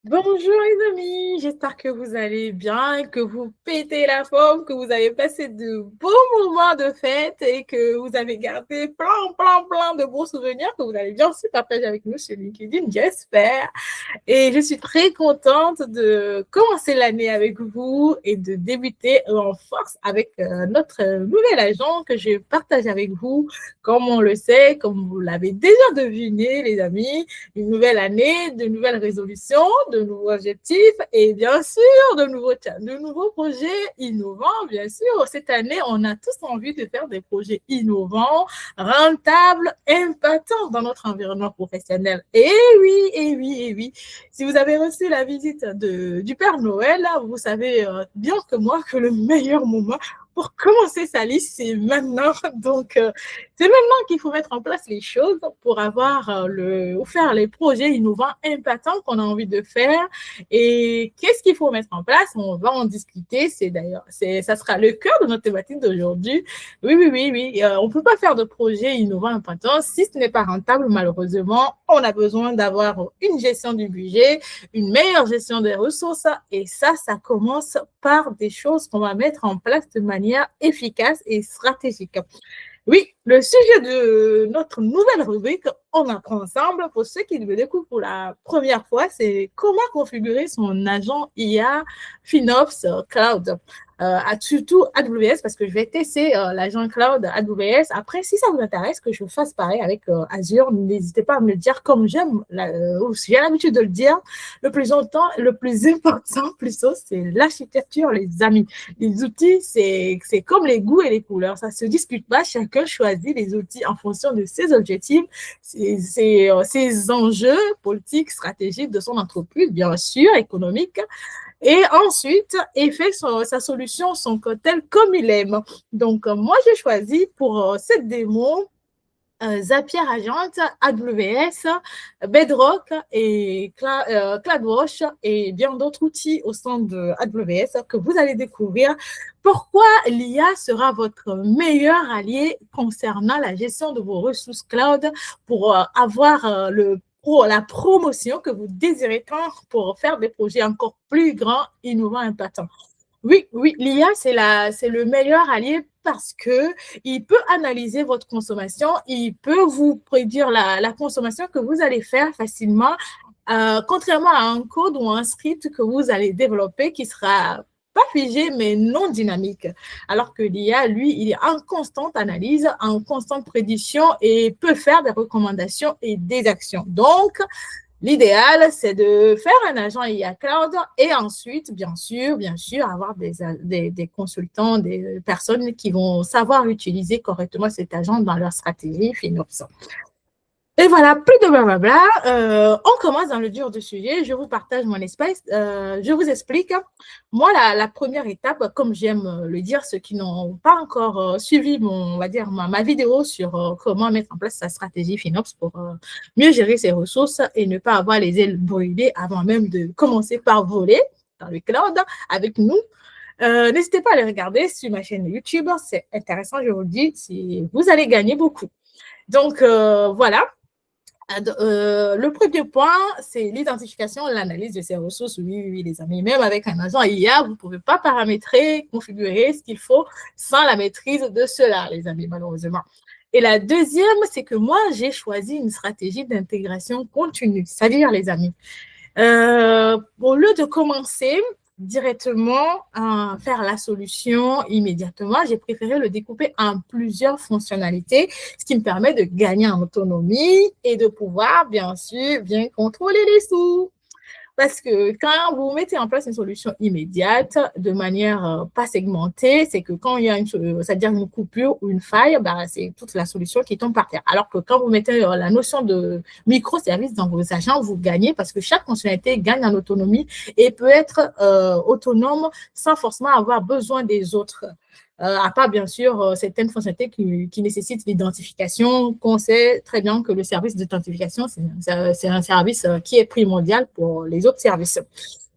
Bonjour les amis, j'espère que vous allez bien, que vous pétez la forme, que vous avez passé de beaux moments de fête et que vous avez gardé plein de bons souvenirs que vous allez bien aussi partager avec nous sur LinkedIn, j'espère. Et je suis très contente de commencer l'année avec vous et de débuter en force avec notre nouvel agent que je partage avec vous. Comme on le sait, comme vous l'avez déjà deviné, les amis, une nouvelle année, de nouvelles résolutions, de nouveaux objectifs et bien sûr de nouveaux projets innovants. Bien sûr, cette année, on a tous envie de faire des projets innovants, rentables, impactants dans notre environnement professionnel. Et oui, si vous avez reçu la visite du Père Noël, vous savez bien que moi que le meilleur moment pour commencer sa liste, c'est maintenant. Donc, c'est maintenant qu'il faut mettre en place les choses pour avoir ou faire les projets innovants, impactants qu'on a envie de faire. Et qu'est-ce qu'il faut mettre en place? On va en discuter. Ça sera le cœur de notre thématique d'aujourd'hui. Oui. On ne peut pas faire de projet innovant, impactant si ce n'est pas rentable, malheureusement. On a besoin d'avoir une gestion du budget, une meilleure gestion des ressources. Et ça commence par des choses qu'on va mettre en place de manière efficace et stratégique. Oui, le sujet de notre nouvelle rubrique, on apprend ensemble, pour ceux qui le découvrent pour la première fois, c'est comment configurer son agent IA FinOps Cloud. Surtout AWS, parce que je vais tester l'agent cloud AWS. Après, si ça vous intéresse que je fasse pareil avec Azure, n'hésitez pas à me le dire comme j'ai l'habitude de le dire. Le plus important plutôt, c'est l'architecture, les amis. Les outils, c'est comme les goûts et les couleurs. Ça ne se discute pas. Chacun choisit les outils en fonction de ses objectifs, ses enjeux politiques, stratégiques de son entreprise, bien sûr, économiques. Et ensuite, il fait sa solution, son cocktail comme il aime. Donc, moi, j'ai choisi pour cette démo Zapier Agent, AWS, Bedrock et CloudWatch et bien d'autres outils au sein de AWS que vous allez découvrir. Pourquoi l'IA sera votre meilleur allié concernant la gestion de vos ressources cloud pour avoir la promotion que vous désirez tant pour faire des projets encore plus grands, innovants, impactants. Oui, l'IA, c'est le meilleur allié parce qu'il peut analyser votre consommation, il peut vous prédire la consommation que vous allez faire facilement, contrairement à un code ou un script que vous allez développer qui sera pas figé, mais non dynamique. Alors que l'IA, lui, il est en constante analyse, en constante prédiction et peut faire des recommandations et des actions. Donc, l'idéal, c'est de faire un agent IA Cloud et ensuite, bien sûr, avoir des consultants, des personnes qui vont savoir utiliser correctement cet agent dans leur stratégie FinOps. Et voilà, plus de blablabla. On commence dans le dur du sujet. Je vous partage mon espace. Je vous explique. Moi, la première étape, comme j'aime le dire, ceux qui n'ont pas encore suivi ma vidéo sur comment mettre en place sa stratégie FinOps pour mieux gérer ses ressources et ne pas avoir les ailes brûlées avant même de commencer par voler dans le cloud avec nous. N'hésitez pas à les regarder sur ma chaîne YouTube. C'est intéressant, je vous le dis. Vous allez gagner beaucoup. Donc, voilà. Le premier point, c'est l'identification, l'analyse de ces ressources. Oui, les amis. Même avec un agent IA, vous ne pouvez pas paramétrer, configurer ce qu'il faut sans la maîtrise de cela, les amis, malheureusement. Et la deuxième, c'est que moi, j'ai choisi une stratégie d'intégration continue. C'est-à-dire, les amis, au lieu de commencer directement à faire la solution immédiatement, j'ai préféré le découper en plusieurs fonctionnalités, ce qui me permet de gagner en autonomie et de pouvoir, bien sûr, bien contrôler les sous. Parce que quand vous mettez en place une solution immédiate, de manière pas segmentée, c'est que quand il y a c'est-à-dire une coupure ou une faille, c'est toute la solution qui tombe par terre. Alors que quand vous mettez la notion de microservice dans vos agents, vous gagnez parce que chaque fonctionnalité gagne en autonomie et peut être autonome sans forcément avoir besoin des autres. À part, bien sûr, certaines fonctionnalités qui nécessitent l'identification, qu'on sait très bien que le service d'authentification, c'est un service qui est primordial pour les autres services.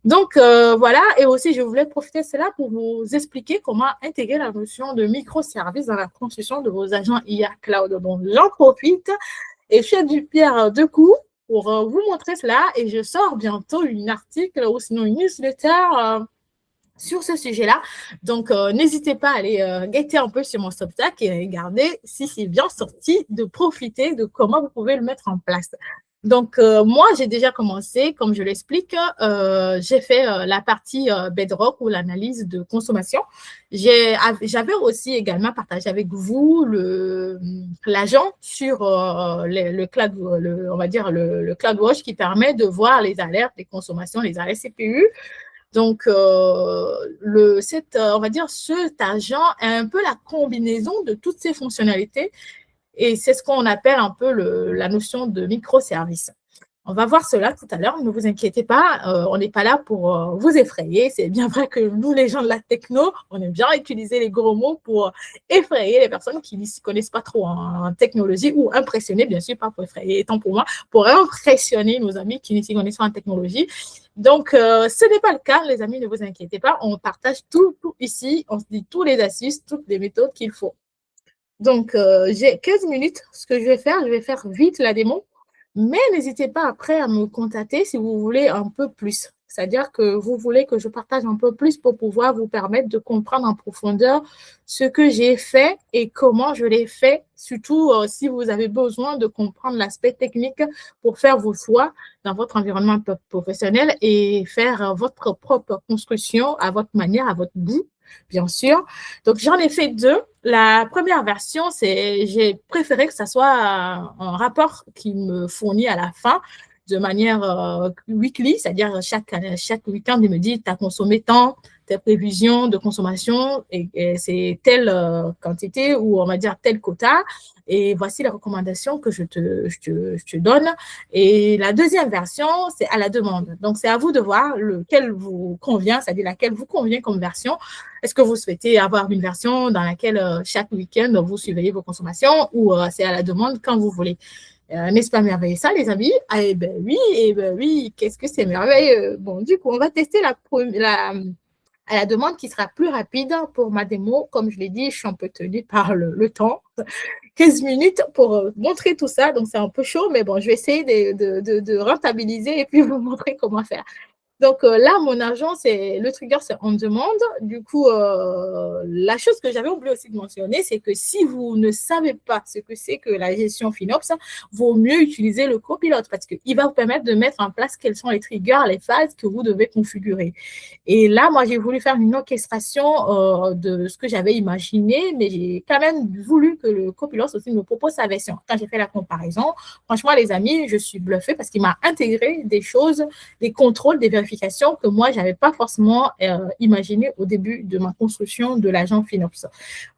Donc, voilà. Et aussi, je voulais profiter de cela pour vous expliquer comment intégrer la notion de microservice dans la construction de vos agents IA Cloud. Donc, j'en profite et je fais du pierre deux coups. pour vous montrer cela et je sors bientôt un article ou sinon une newsletter sur ce sujet-là. Donc, n'hésitez pas à aller guetter un peu sur mon Substack et regarder si c'est bien sorti, de profiter de comment vous pouvez le mettre en place. Donc, moi, j'ai déjà commencé, comme je l'explique, j'ai fait la partie Bedrock ou l'analyse de consommation. J'avais aussi également partagé avec vous l'agent sur le cloud, on va dire le CloudWatch qui permet de voir les alertes des consommations, les alertes CPU. Donc, on va dire, cet agent est un peu la combinaison de toutes ces fonctionnalités et c'est ce qu'on appelle un peu la notion de microservice. On va voir cela tout à l'heure, ne vous inquiétez pas, on n'est pas là pour vous effrayer. C'est bien vrai que nous, les gens de la techno, on aime bien utiliser les gros mots pour effrayer les personnes qui ne s'y connaissent pas trop en technologie ou impressionner, bien sûr, pas pour effrayer, tant pour moi, pour impressionner nos amis qui ne s'y connaissent pas en technologie. Donc, ce n'est pas le cas, les amis, ne vous inquiétez pas, on partage tout ici, on se dit tous les astuces, toutes les méthodes qu'il faut. Donc, j'ai 15 minutes. Ce que je vais faire vite la démo. Mais n'hésitez pas après à me contacter si vous voulez un peu plus. C'est-à-dire que vous voulez que je partage un peu plus pour pouvoir vous permettre de comprendre en profondeur ce que j'ai fait et comment je l'ai fait, surtout si vous avez besoin de comprendre l'aspect technique pour faire vos choix dans votre environnement professionnel et faire votre propre construction à votre manière, à votre goût, bien sûr. Donc, j'en ai fait deux. La première version, j'ai préféré que ça soit un rapport qui me fournit à la fin de manière weekly, c'est-à-dire chaque week-end, il me dit tu as consommé tant, tes prévisions de consommation et c'est telle quantité ou on va dire tel quota et voici les recommandations que je te donne. Et la deuxième version, c'est à la demande. Donc, c'est à vous de voir lequel vous convient, c'est-à-dire laquelle vous convient comme version. Est-ce que vous souhaitez avoir une version dans laquelle chaque week-end, vous surveillez vos consommations ou c'est à la demande quand vous voulez? N'est-ce pas merveilleux ça, les amis? Ah, eh bien oui, qu'est-ce que c'est merveilleux. Bon, du coup, on va tester à la demande qui sera plus rapide pour ma démo. Comme je l'ai dit, je suis un peu tenue par le temps. 15 minutes pour montrer tout ça. Donc, c'est un peu chaud, mais bon, je vais essayer de rentabiliser et puis vous montrer comment faire. Donc là, mon argent, le trigger, c'est on demande. Du coup, la chose que j'avais oublié aussi de mentionner, c'est que si vous ne savez pas ce que c'est que la gestion FinOps, vaut mieux utiliser le copilote parce qu'il va vous permettre de mettre en place quels sont les triggers, les phases que vous devez configurer. Et là, moi, j'ai voulu faire une orchestration de ce que j'avais imaginé, mais j'ai quand même voulu que le copilote aussi me propose sa version. Quand j'ai fait la comparaison, franchement, les amis, je suis bluffée parce qu'il m'a intégré des choses, des contrôles, des vérifications que moi, je n'avais pas forcément imaginé au début de ma construction de l'agent FinOps.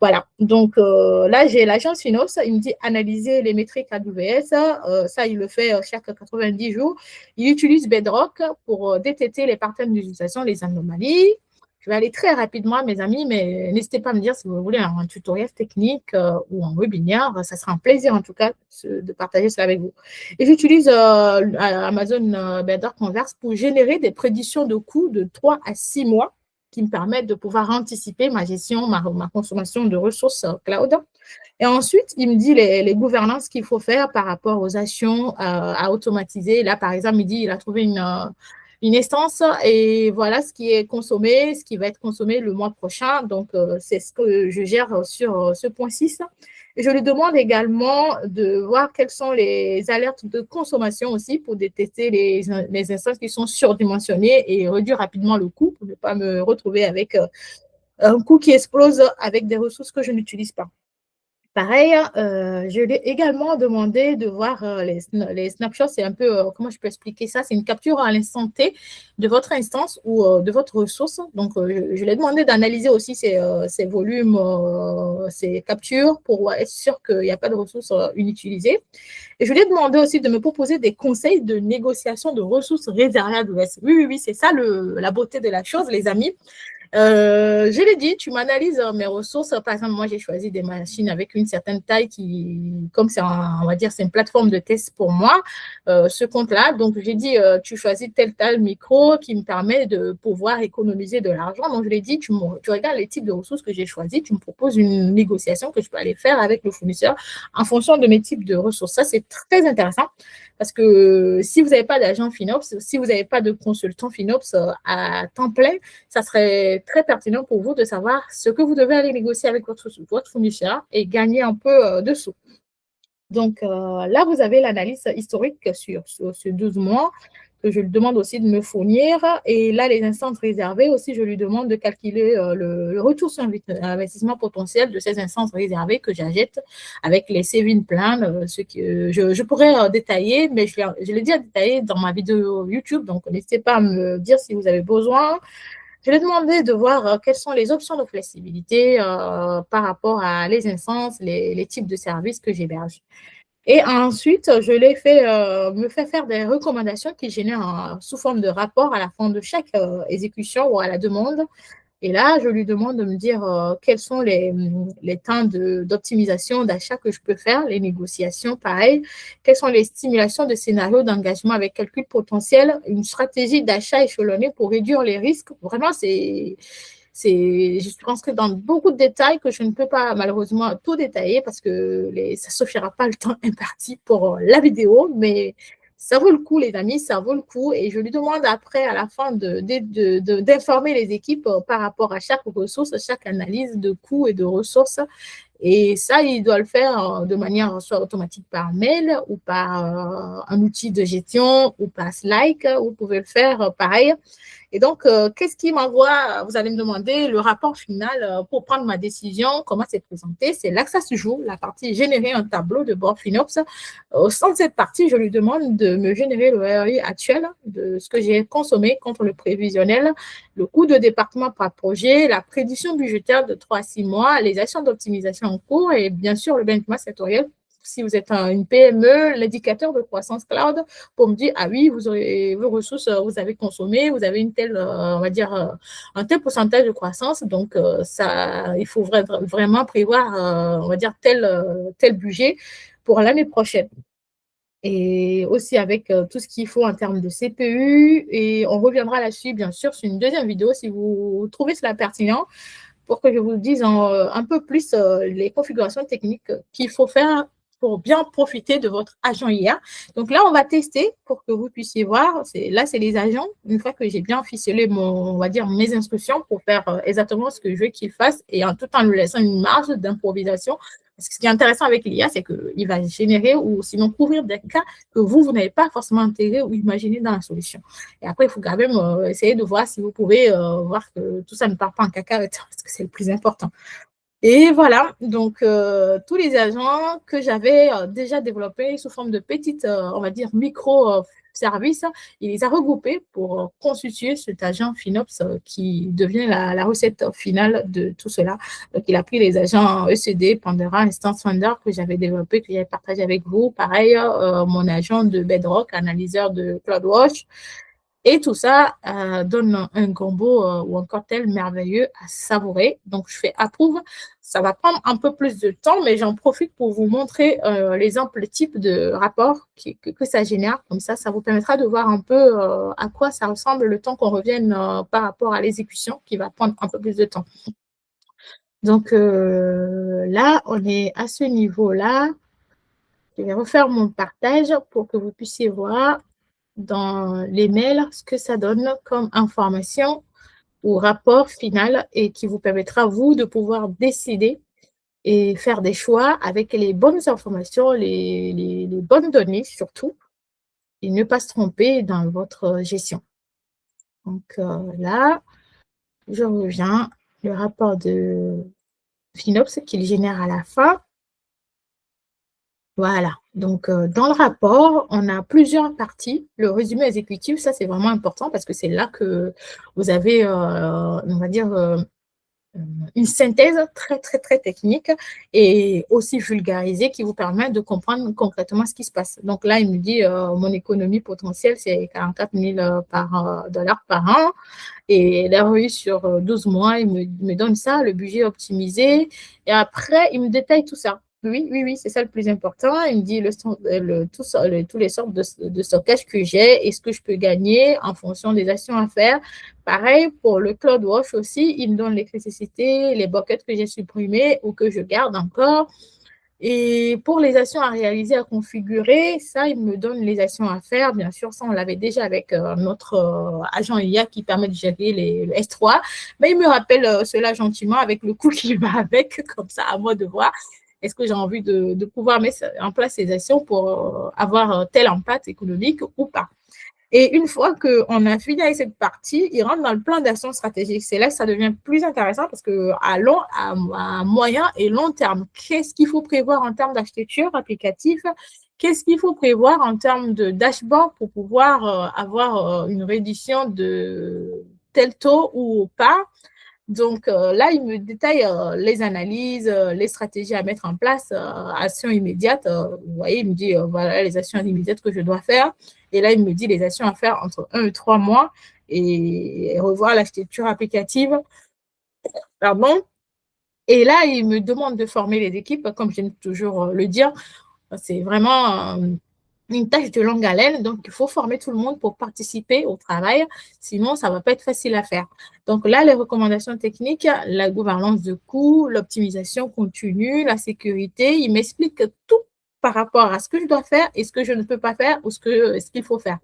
Voilà. Donc, là, j'ai l'agent FinOps. Il me dit analyser les métriques AWS. Ça, il le fait chaque 90 jours. Il utilise Bedrock pour détecter les patterns d'utilisation, les anomalies. Je vais aller très rapidement, mes amis, mais n'hésitez pas à me dire si vous voulez un tutoriel technique ou un webinaire. Ça sera un plaisir, en tout cas, de partager cela avec vous. Et j'utilise Amazon Bedrock Converse pour générer des prédictions de coûts de 3 à 6 mois qui me permettent de pouvoir anticiper ma gestion, ma consommation de ressources cloud. Et ensuite, il me dit les gouvernances qu'il faut faire par rapport aux actions à automatiser. Là, par exemple, il dit qu'il a trouvé une instance et voilà ce qui est consommé, ce qui va être consommé le mois prochain. Donc, c'est ce que je gère sur ce point 6. Et je lui demande également de voir quelles sont les alertes de consommation aussi pour détecter les instances qui sont surdimensionnées et réduire rapidement le coût pour ne pas me retrouver avec un coût qui explose avec des ressources que je n'utilise pas. Pareil, je lui ai également demandé de voir les snapshots. C'est un peu, comment je peux expliquer ça? C'est une capture à l'instant T de votre instance ou de votre ressource. Donc, je lui ai demandé d'analyser aussi ces volumes, ces captures pour être sûr qu'il n'y a pas de ressources inutilisées. Et je lui ai demandé aussi de me proposer des conseils de négociation de ressources réservées à AWS. Oui, c'est ça la beauté de la chose, les amis. Je l'ai dit, tu m'analyses mes ressources. Par exemple, moi, j'ai choisi des machines avec une certaine taille qui, comme c'est, on va dire, c'est une plateforme de test pour moi, ce compte-là. Donc, j'ai dit, tu choisis tel micro qui me permet de pouvoir économiser de l'argent. Donc, je l'ai dit, tu regardes les types de ressources que j'ai choisis, tu me proposes une négociation que je peux aller faire avec le fournisseur en fonction de mes types de ressources. Ça, c'est très intéressant Parce que si vous n'avez pas d'agent FinOps, si vous n'avez pas de consultant FinOps à temps plein, ça serait très pertinent pour vous de savoir ce que vous devez aller négocier avec votre fournisseur et gagner un peu de sous. Donc là, vous avez l'analyse historique sur 12 mois que je lui demande aussi de me fournir. Et là, les instances réservées aussi, je lui demande de calculer le retour sur investissement potentiel de ces instances réservées que j'achète avec les saving plans, ce que je pourrais détailler, mais je l'ai déjà détaillé dans ma vidéo YouTube. Donc, n'hésitez pas à me dire si vous avez besoin. Je lui ai demandé de voir quelles sont les options de flexibilité par rapport à les instances, les types de services que j'héberge. Et ensuite, je l'ai fait, me fait faire des recommandations qui génèrent sous forme de rapport à la fin de chaque exécution ou à la demande. Et là, je lui demande de me dire quels sont les temps d'optimisation d'achat que je peux faire, les négociations, pareil. Quelles sont les stimulations de scénarios d'engagement avec calcul potentiel, une stratégie d'achat échelonnée pour réduire les risques. Vraiment, je suis rentrée dans beaucoup de détails que je ne peux pas malheureusement tout détailler parce que ça ne suffira pas le temps imparti pour la vidéo, mais ça vaut le coup, les amis, ça vaut le coup. Et je lui demande après, à la fin, d'informer les équipes par rapport à chaque ressource, chaque analyse de coûts et de ressources. Et ça, il doit le faire de manière soit automatique par mail ou par un outil de gestion ou par Slack. Vous pouvez le faire pareil. Et donc, qu'est-ce qui m'envoie? Vous allez me demander le rapport final pour prendre ma décision, comment c'est présenté. C'est là que ça se joue, la partie générer un tableau de bord FinOps. Au sein de cette partie, je lui demande de me générer le ROI actuel de ce que j'ai consommé contre le prévisionnel, le coût de département par projet, la prédiction budgétaire de 3 à 6 mois, les actions d'optimisation en cours et bien sûr le benchmark sectoriel. Si vous êtes une PME, l'indicateur de croissance cloud pour me dire, ah oui, vous aurez vos ressources, vous avez consommé, vous avez une telle, on va dire, un tel pourcentage de croissance. Donc, il faut vraiment prévoir, on va dire, tel budget pour l'année prochaine. Et aussi avec tout ce qu'il faut en termes de CPU. Et on reviendra là-dessus, bien sûr, sur une deuxième vidéo si vous trouvez cela pertinent pour que je vous dise un peu plus les configurations techniques qu'il faut faire pour bien profiter de votre agent IA. Donc là, on va tester pour que vous puissiez voir. Là, c'est les agents. Une fois que j'ai bien ficelé on va dire, mes instructions pour faire exactement ce que je veux qu'il fasse et tout en lui laissant une marge d'improvisation. Parce que ce qui est intéressant avec l'IA, c'est qu'il va générer ou sinon couvrir des cas que vous n'avez pas forcément intégré ou imaginé dans la solution. Et après, il faut quand même essayer de voir si vous pouvez voir que tout ça ne part pas en cacahuète, parce que c'est le plus important. Et voilà, donc tous les agents que j'avais déjà développés sous forme de petites, on va dire, micro-services, il les a regroupés pour constituer cet agent FinOps qui devient la recette finale de tout cela. Donc, il a pris les agents ECD, Pandora, Instance Finder que j'avais développé, que j'avais partagé avec vous. Pareil, mon agent de Bedrock, analyseur de CloudWatch. Et tout ça donne un combo ou un cocktail merveilleux à savourer. Donc, je fais approuve. Ça va prendre un peu plus de temps, mais j'en profite pour vous montrer l'exemple type de rapport que ça génère. Comme ça vous permettra de voir un peu à quoi ça ressemble le temps qu'on revienne par rapport à l'exécution, qui va prendre un peu plus de temps. Donc, là, on est à ce niveau-là. Je vais refaire mon partage pour que vous puissiez voir dans les mails ce que ça donne comme information ou rapport final et qui vous permettra, vous, de pouvoir décider et faire des choix avec les bonnes informations, les bonnes données surtout, et ne pas se tromper dans votre gestion. Donc là, je reviens, le rapport de FinOps qu'il génère à la fin. Voilà, donc dans le rapport, on a plusieurs parties. Le résumé exécutif, ça c'est vraiment important parce que c'est là que vous avez, on va dire, une synthèse très, très, très technique et aussi vulgarisée qui vous permet de comprendre concrètement ce qui se passe. Donc là, il me dit, mon économie potentielle, c'est 44 000 dollars par an. Et la revue sur 12 mois, il me donne ça, le budget optimisé. Et après, il me détaille tout ça. Oui, c'est ça le plus important. Il me dit tous les sortes de stockage que j'ai et ce que je peux gagner en fonction des actions à faire. Pareil, pour le CloudWatch aussi, il me donne l'électricité, les buckets que j'ai supprimés ou que je garde encore. Et pour les actions à réaliser, à configurer, ça, il me donne les actions à faire. Bien sûr, ça, on l'avait déjà avec notre agent IA qui permet de gérer le S3. Mais il me rappelle cela gentiment avec le coût qui va avec, comme ça, à moi de voir. Est-ce que j'ai envie de pouvoir mettre en place ces actions pour avoir tel impact économique ou pas? Et une fois qu'on a fini avec cette partie, il rentre dans le plan d'action stratégique. C'est là que ça devient plus intéressant parce à moyen et long terme, qu'est-ce qu'il faut prévoir en termes d'architecture applicative? Qu'est-ce qu'il faut prévoir en termes de dashboard pour pouvoir avoir une réduction de tel taux ou pas? Donc là, il me détaille les analyses, les stratégies à mettre en place, actions immédiates. Vous voyez, il me dit, voilà les actions immédiates que je dois faire. Et là, il me dit les actions à faire entre 1 et 3 mois et revoir l'architecture applicative. Pardon. Et là, il me demande de former les équipes, comme j'aime toujours le dire. C'est vraiment une tâche de longue haleine, donc il faut former tout le monde pour participer au travail, sinon ça ne va pas être facile à faire. Donc là, les recommandations techniques, la gouvernance de coûts, l'optimisation continue, la sécurité, il m'explique tout par rapport à ce que je dois faire et ce que je ne peux pas faire ou ce qu'il faut faire.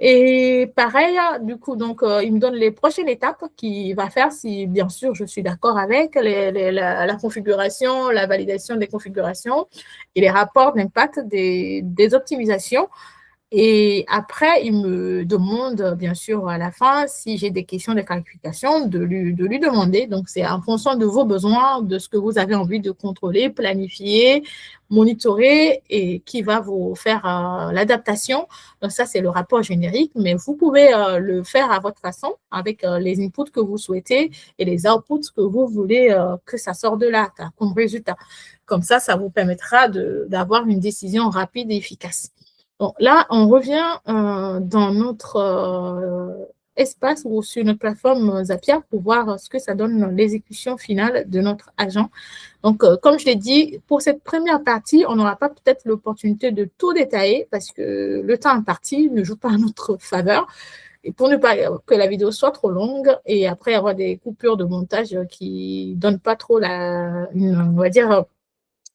Et pareil, du coup, donc, il me donne les prochaines étapes qu'il va faire si, bien sûr, je suis d'accord avec la configuration, la validation des configurations et les rapports d'impact des optimisations. Et après, il me demande, bien sûr, à la fin, si j'ai des questions, des clarifications, de lui demander. Donc, c'est en fonction de vos besoins, de ce que vous avez envie de contrôler, planifier, monitorer et qui va vous faire l'adaptation. Donc, ça, c'est le rapport générique, mais vous pouvez le faire à votre façon avec les inputs que vous souhaitez et les outputs que vous voulez que ça sorte de là comme résultat. Comme ça vous permettra d'avoir une décision rapide et efficace. Bon, là, on revient dans notre espace ou sur notre plateforme Zapier pour voir ce que ça donne dans l'exécution finale de notre agent. Donc, comme je l'ai dit, pour cette première partie, on n'aura pas peut-être l'opportunité de tout détailler parce que le temps imparti ne joue pas en notre faveur. Et pour ne pas que la vidéo soit trop longue et après avoir des coupures de montage qui ne donnent pas trop on va dire,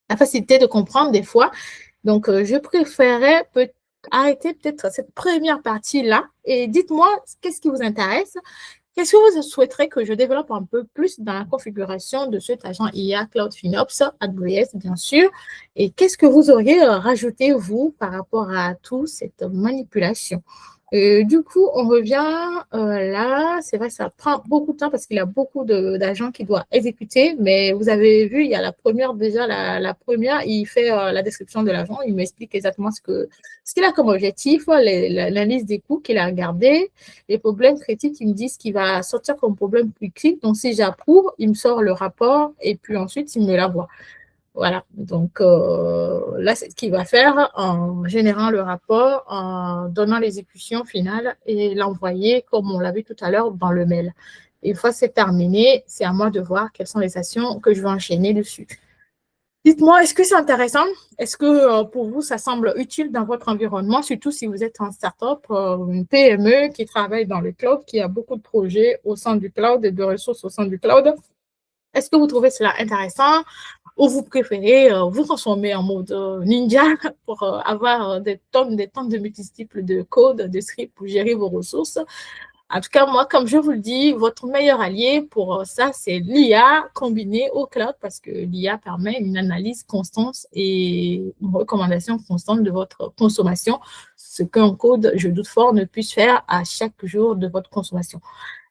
la facilité de comprendre des fois. Donc, je préférais arrêter peut-être cette première partie-là et dites-moi qu'est-ce qui vous intéresse. Qu'est-ce que vous souhaiterez que je développe un peu plus dans la configuration de cet agent IA Cloud FinOps, AWS bien sûr, et qu'est-ce que vous auriez rajouté, vous, par rapport à toute cette manipulation? Du coup, on revient là. C'est vrai, ça prend beaucoup de temps parce qu'il y a beaucoup d'agents qui doivent exécuter. Mais vous avez vu, il y a la première, déjà, la première, il fait la description de l'agent. Il m'explique exactement ce qu'il a comme objectif, la liste des coûts qu'il a regardé, les problèmes critiques, il me dit ce qui va sortir comme problème critique. Donc, si j'approuve, il me sort le rapport et puis ensuite, il me l'envoie. Voilà, donc là, c'est ce qu'il va faire en générant le rapport, en donnant l'exécution finale et l'envoyer, comme on l'a vu tout à l'heure, dans le mail. Et une fois c'est terminé, c'est à moi de voir quelles sont les actions que je vais enchaîner dessus. Dites-moi, est-ce que c'est intéressant? Est-ce que pour vous, ça semble utile dans votre environnement, surtout si vous êtes en start-up, une PME qui travaille dans le cloud, qui a beaucoup de projets au sein du cloud et de ressources au sein du cloud? Est-ce que vous trouvez cela intéressant ou vous préférez vous transformer en mode ninja pour avoir des tonnes de multiples de codes, de scripts pour gérer vos ressources? En tout cas, moi, comme je vous le dis, votre meilleur allié pour ça, c'est l'IA combinée au cloud parce que l'IA permet une analyse constante et une recommandation constante de votre consommation, ce qu'un code, je doute fort, ne puisse faire à chaque jour de votre consommation.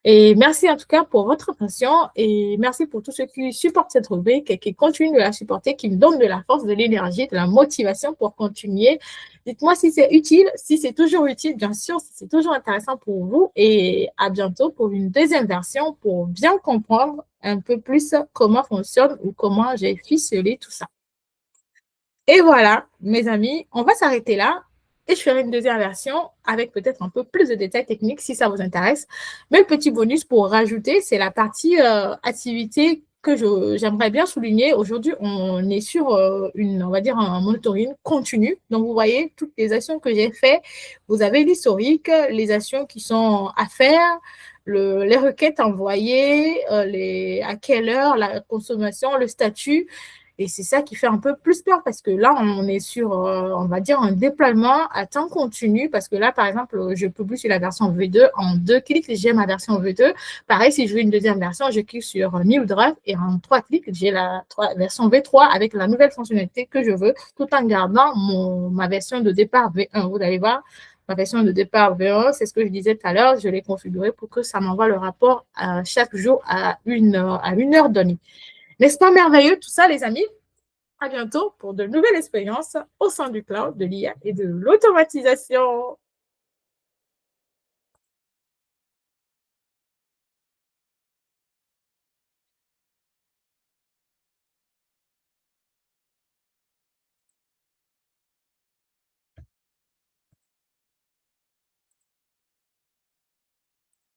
Et merci en tout cas pour votre attention et merci pour tous ceux qui supportent cette rubrique et qui continuent de la supporter, qui me donnent de la force, de l'énergie, de la motivation pour continuer. Dites-moi si c'est utile, si c'est toujours utile, bien sûr, si c'est toujours intéressant pour vous et à bientôt pour une deuxième version pour bien comprendre un peu plus comment fonctionne ou comment j'ai ficelé tout ça. Et voilà, mes amis, on va s'arrêter là et je ferai une deuxième version avec peut-être un peu plus de détails techniques si ça vous intéresse. Mais le petit bonus pour rajouter, c'est la partie activité que j'aimerais bien souligner. Aujourd'hui, on est sur on va dire un monitoring continu. Donc, vous voyez toutes les actions que j'ai faites. Vous avez l'historique, les actions qui sont à faire, les requêtes envoyées, à quelle heure, la consommation, le statut. Et c'est ça qui fait un peu plus peur parce que là, on est sur, on va dire, un déploiement à temps continu parce que là, par exemple, je publie sur la version V2 en 2 clics, j'ai ma version V2. Pareil, si je veux une deuxième version, je clique sur New Draft et en 3 clics, j'ai la version V3 avec la nouvelle fonctionnalité que je veux tout en gardant ma version de départ V1. Vous allez voir, ma version de départ V1, c'est ce que je disais tout à l'heure, je l'ai configuré pour que ça m'envoie le rapport chaque jour à une heure donnée. N'est-ce pas merveilleux tout ça, les amis? À bientôt pour de nouvelles expériences au sein du cloud, de l'IA et de l'automatisation.